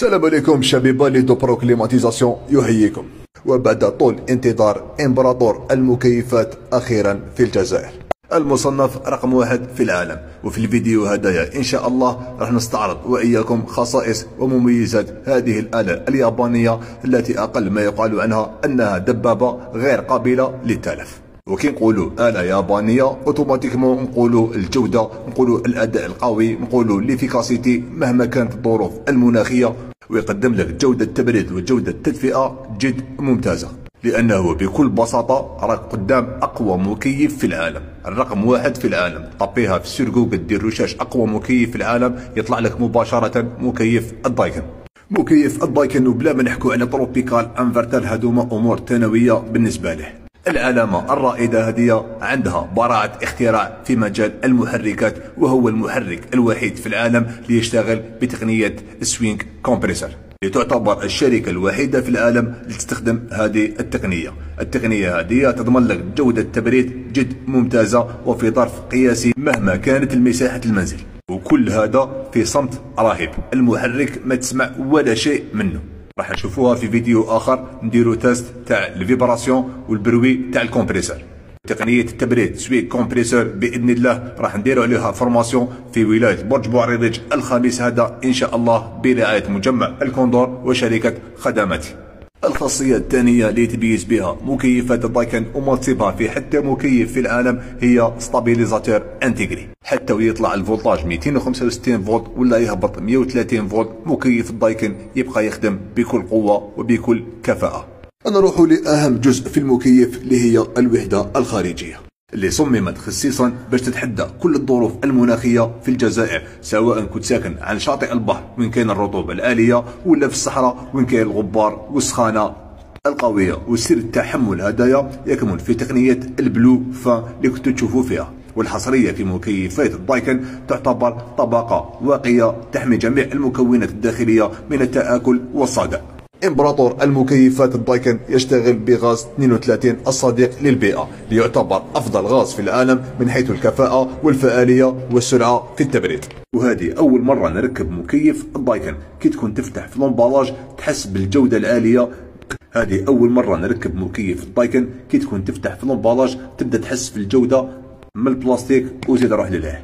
السلام عليكم شبيبة لدو برو كليماتيزاسيون يحييكم. وبعد طول انتظار امبراطور المكيفات اخيرا في الجزائر، المصنف رقم 1 في العالم. وفي الفيديو هدايا ان شاء الله راح نستعرض واياكم خصائص ومميزات هذه الآلة اليابانية التي اقل ما يقال عنها انها دبابة غير قابلة للتلف. وكي نقولوا آلة يابانية اوتوماتيكمون نقولوا الجودة، نقولوا الأداء القوي، نقولوا ليفيكاسيتي مهما كانت الظروف المناخية، ويقدم لك جودة تبريد وجودة تدفئة جد ممتازة، لأنه بكل بساطة راك قدام أقوى مكيف في العالم، الرقم 1 في العالم. طبيها في سير جوجل دير ريشاش أقوى مكيف في العالم يطلع لك مباشرة مكيف الدايكن. مكيف الدايكن وبلا ما نحكوا على تروبيكال انفرتر، هذوما أمور ثانوية بالنسبة له. العلامة الرائدة هذه عندها براعة اختراع في مجال المحركات، وهو المحرك الوحيد في العالم ليشتغل بتقنية سوينج كومبريسر، لتعتبر الشركة الوحيدة في العالم لتستخدم هذه التقنية. التقنية هذه تضمن لك جودة تبريد جد ممتازة وفي ظرف قياسي مهما كانت المساحة المنزل، وكل هذا في صمت رهيب. المحرك ما تسمع ولا شيء منه. راح نشوفوها في فيديو اخر نديرو تيست تاع الفيبراسيون والبروي تاع الكمبريسور. تقنيه التبريد سوي كومبريسور باذن الله راح نديرو عليها فورماسيون في ولايه برج بوعريضج الخميس هذا ان شاء الله برعايه مجمع الكوندور وشركه خدماتي. الخاصيه الثانيه اللي يتميز بها مكيفات الدايكن وما تصيبها في حتى مكيف في العالم هي ستابيليزاتور انتيغري. حتى ويطلع الفولتاج 265 فولت ولا يهبط 130 فولت، مكيف الدايكن يبقى يخدم بكل قوه وبكل كفاءه. نروح لاهم جزء في المكيف اللي هي الوحده الخارجيه، اللي صممت خصيصا باش تتحدى كل الظروف المناخيه في الجزائر، سواء كنت ساكن على شاطئ البحر وين كاين الرطوبه العاليه، ولا في الصحراء وين كاين الغبار والسخانه القويه. وسر التحمل هدايا يكمن في تقنيه البلو فان اللي كنتوا تشوفوا فيها. والحصريه في مكيفات الدايكن تعتبر طبقه واقيه تحمي جميع المكونات الداخليه من التآكل والصدأ. امبراطور المكيفات الدايكن يشتغل بغاز 32 الصديق للبيئة، ليعتبر أفضل غاز في العالم من حيث الكفاءة والفعالية والسرعة في التبريد. وهذه أول مرة نركب مكيف الدايكن كي تكون تفتح في الامبالاج تحس بالجودة العالية. هذه أول مرة نركب مكيف الدايكن كي تكون تفتح في الامبالاج تبدأ تحس في الجودة من البلاستيك وزيد روح لله.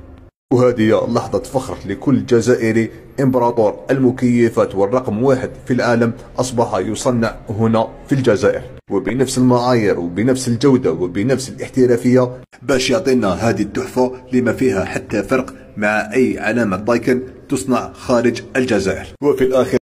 وهذه لحظة فخر لكل جزائري. امبراطور المكيفات والرقم 1 في العالم أصبح يصنع هنا في الجزائر، وبنفس المعايير وبنفس الجودة وبنفس الاحترافية، باش يعطينا هذه التحفة لما فيها حتى فرق مع أي علامة دايكن تصنع خارج الجزائر. وفي الآخر